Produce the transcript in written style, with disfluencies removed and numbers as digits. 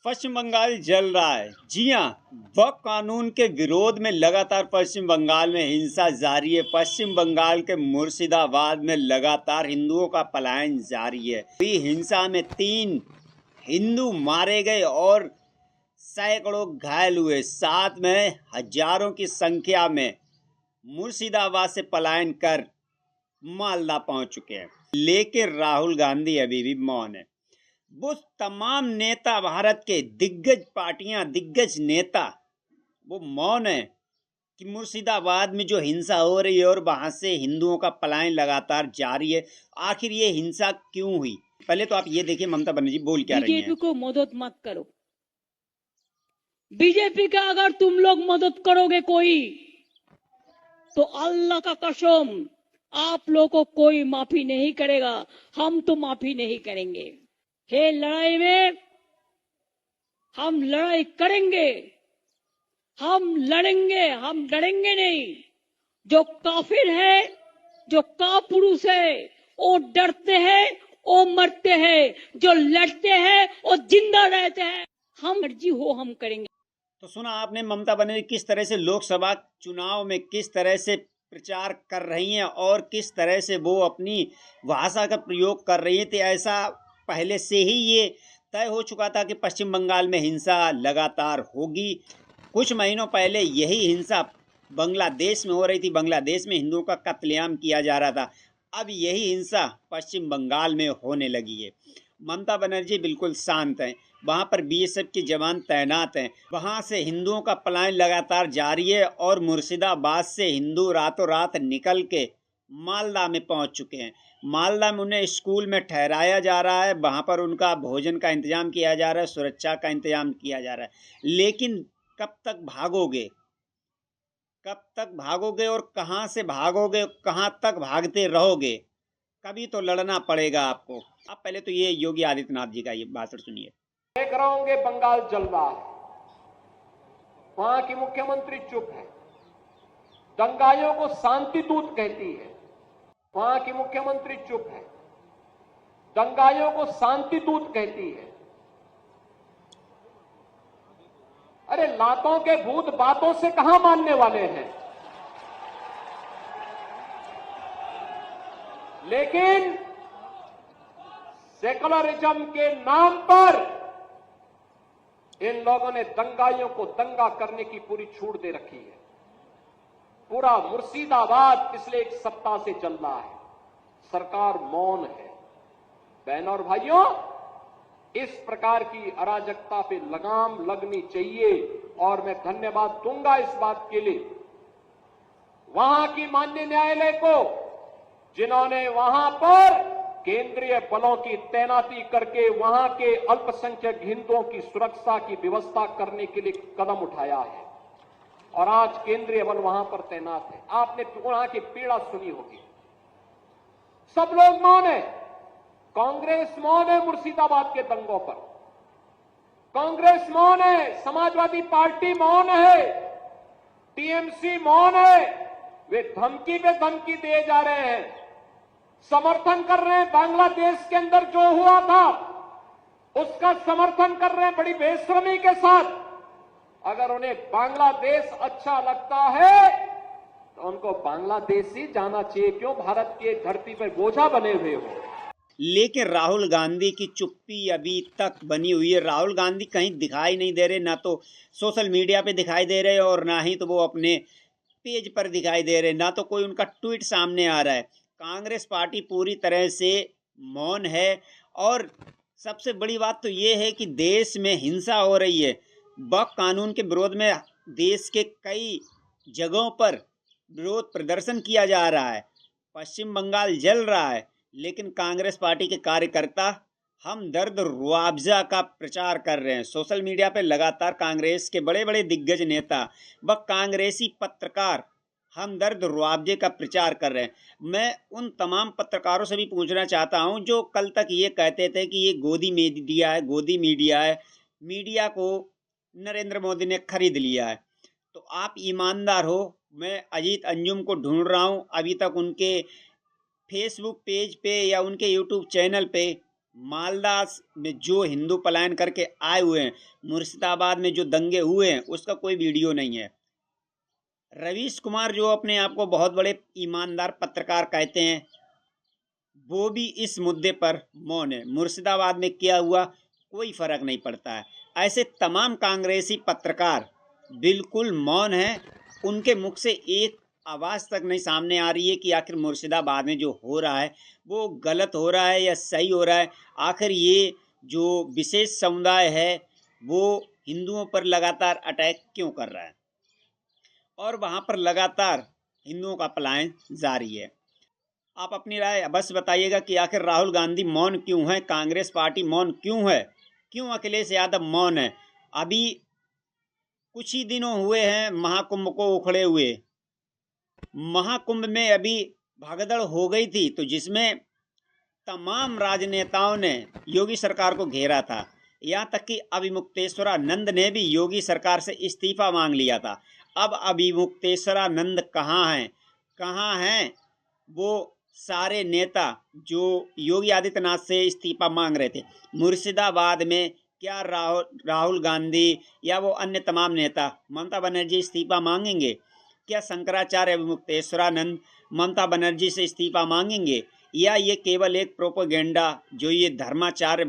पश्चिम बंगाल जल रहा है। जी हाँ, वक्फ कानून के विरोध में लगातार पश्चिम बंगाल में हिंसा जारी है। पश्चिम बंगाल के मुर्शिदाबाद में लगातार हिंदुओं का पलायन जारी है। हुई हिंसा में 3 हिंदू मारे गए और सैकड़ों घायल हुए। साथ में हजारों की संख्या में मुर्शिदाबाद से पलायन कर मालदा पहुंच चुके हैं। लेकिन राहुल गांधी अभी भी मौन है। वो तमाम नेता, भारत के दिग्गज पार्टियां, दिग्गज नेता, वो मौन है कि मुर्शिदाबाद में जो हिंसा हो रही है और वहां से हिंदुओं का पलायन लगातार जारी है। आखिर ये हिंसा क्यों हुई? पहले तो आप ये देखिए ममता बनर्जी बोल क्या रही हैं। बीजेपी को मदद मत करो। बीजेपी का अगर तुम लोग मदद करोगे कोई, तो अल्लाह का कसम आप लोग को कोई माफी नहीं करेगा। हम तो माफी नहीं करेंगे। हे लड़ाई में हम लड़ाई करेंगे, हम लड़ेंगे, हम डरेंगे नहीं। जो काफिर है, जो कापुरुष है, वो डरते हैं, वो मरते हैं। जो लड़ते हैं वो जिंदा रहते हैं। हम मर्जी हो हम करेंगे। तो सुना आपने ममता बनर्जी किस तरह से लोकसभा चुनाव में किस तरह से प्रचार कर रही हैं और किस तरह से वो अपनी भाषा का प्रयोग कर रही हैं। तो ऐसा पहले से ही ये तय हो चुका था कि पश्चिम बंगाल में हिंसा लगातार होगी। कुछ महीनों पहले यही हिंसा बांग्लादेश में हो रही थी। बांग्लादेश में हिंदुओं का कत्लेआम किया जा रहा था। अब यही हिंसा पश्चिम बंगाल में होने लगी है। ममता बनर्जी बिल्कुल शांत हैं। वहाँ पर बीएसएफ के जवान तैनात हैं। वहाँ से हिंदुओं का पलायन लगातार जारी है और मुर्शिदाबाद से हिंदू रातों रात निकल के मालदा में पहुँच चुके हैं। मालदा में उन्हें स्कूल में ठहराया जा रहा है। वहाँ पर उनका भोजन का इंतजाम किया जा रहा है, सुरक्षा का इंतजाम किया जा रहा है। लेकिन कब तक भागोगे? कब तक भागोगे और कहाँ से भागोगे? कहाँ तक भागते रहोगे? कभी तो लड़ना पड़ेगा आपको। आप पहले तो ये योगी आदित्यनाथ जी का ये भाषण सुनिए। देख रहे होंगे बंगाल जल रहा है, वहां की मुख्यमंत्री चुप है, दंगाइयों को शांति दूत कहती है। वहां की मुख्यमंत्री चुप है, दंगाइयों को शांति दूत कहती है। अरे लातों के भूत बातों से कहां मानने वाले हैं। लेकिन सेकुलरिज्म के नाम पर इन लोगों ने दंगाइयों को दंगा करने की पूरी छूट दे रखी है। पूरा मुर्शिदाबाद पिछले 1 सप्ताह से चल रहा है। सरकार मौन है। बहनों और भाइयों, इस प्रकार की अराजकता पे लगाम लगनी चाहिए और मैं धन्यवाद दूंगा इस बात के लिए वहां की माननीय न्यायालय को, जिन्होंने वहां पर केंद्रीय बलों की तैनाती करके वहां के अल्पसंख्यक हिंदुओं की सुरक्षा की व्यवस्था करने के लिए कदम उठाया है और आज केंद्रीय बल वहां पर तैनात है। आपने वहां की पीड़ा सुनी होगी। सब लोग मौन है। कांग्रेस मौन है मुर्शिदाबाद के दंगों पर, कांग्रेस मौन है, समाजवादी पार्टी मौन है, टीएमसी मौन है। वे धमकी पे धमकी दिए जा रहे हैं, समर्थन कर रहे हैं। बांग्लादेश के अंदर जो हुआ था उसका समर्थन कर रहे हैं बड़ी बेशर्मी के साथ। अगर उन्हें बांग्लादेश अच्छा लगता है तो उनको बांग्लादेश ही जाना चाहिए। क्यों भारत की धरती पर बोझा बने हुए हो? लेकिन राहुल गांधी की चुप्पी अभी तक बनी हुई है। राहुल गांधी कहीं दिखाई नहीं दे रहे, ना तो सोशल मीडिया पे दिखाई दे रहे और ना ही तो वो अपने पेज पर दिखाई दे रहे, ना तो कोई उनका ट्वीट सामने आ रहा है। कांग्रेस पार्टी पूरी तरह से मौन है। और सबसे बड़ी बात तो ये है कि देश में हिंसा हो रही है। वक्फ कानून के विरोध में देश के कई जगहों पर विरोध प्रदर्शन किया जा रहा है। पश्चिम बंगाल जल रहा है, लेकिन कांग्रेस पार्टी के कार्यकर्ता हमदर्द रुआवजा का प्रचार कर रहे हैं। सोशल मीडिया पर लगातार कांग्रेस के बड़े बड़े दिग्गज नेता व कांग्रेसी पत्रकार हमदर्द रुआवजे का प्रचार कर रहे हैं। मैं उन तमाम पत्रकारों से भी पूछना चाहता हूं जो कल तक ये कहते थे कि ये गोदी मीडिया है, गोदी मीडिया है, मीडिया को नरेंद्र मोदी ने खरीद लिया है। तो आप ईमानदार हो। मैं अजीत अंजुम को ढूंढ रहा हूं, अभी तक उनके फेसबुक पेज पे या उनके यूट्यूब चैनल पे मालदा में जो हिंदू पलायन करके आए हुए हैं, मुर्शिदाबाद में जो दंगे हुए हैं, उसका कोई वीडियो नहीं है। रवीश कुमार जो अपने आप को बहुत बड़े ईमानदार पत्रकार कहते हैं, वो भी इस मुद्दे पर मौन है। मुर्शिदाबाद में क्या हुआ कोई फर्क नहीं पड़ता है। ऐसे तमाम कांग्रेसी पत्रकार बिल्कुल मौन हैं। उनके मुख से एक आवाज़ तक नहीं सामने आ रही है कि आखिर मुर्शिदाबाद में जो हो रहा है वो गलत हो रहा है या सही हो रहा है। आखिर ये जो विशेष समुदाय है वो हिंदुओं पर लगातार अटैक क्यों कर रहा है और वहाँ पर लगातार हिंदुओं का पलायन जारी है। आप अपनी राय बस बताइएगा कि आखिर राहुल गांधी मौन क्यों है, कांग्रेस पार्टी मौन क्यों है, क्यों अखिलेश यादव मौन है। अभी कुछ ही दिनों हुए हैं महाकुंभ को उखड़े हुए। महाकुंभ में अभी भगदड़ हो गई थी, तो जिसमें तमाम राजनेताओं ने योगी सरकार को घेरा था। यहाँ तक कि अभिमुक्तेश्वरानंद ने भी योगी सरकार से इस्तीफा मांग लिया था। अब अभिमुक्तेश्वरानंद कहाँ हैं वो सारे नेता जो योगी आदित्यनाथ से इस्तीफा मांग रहे थे। मुर्शिदाबाद में क्या राहुल गांधी या वो अन्य तमाम नेता ममता बनर्जी इस्तीफा मांगेंगे? क्या शंकराचार्य अभिमुक्तेश्वरानंद ममता बनर्जी से इस्तीफा मांगेंगे, या ये केवल एक प्रोपेगेंडा जो ये धर्माचार्य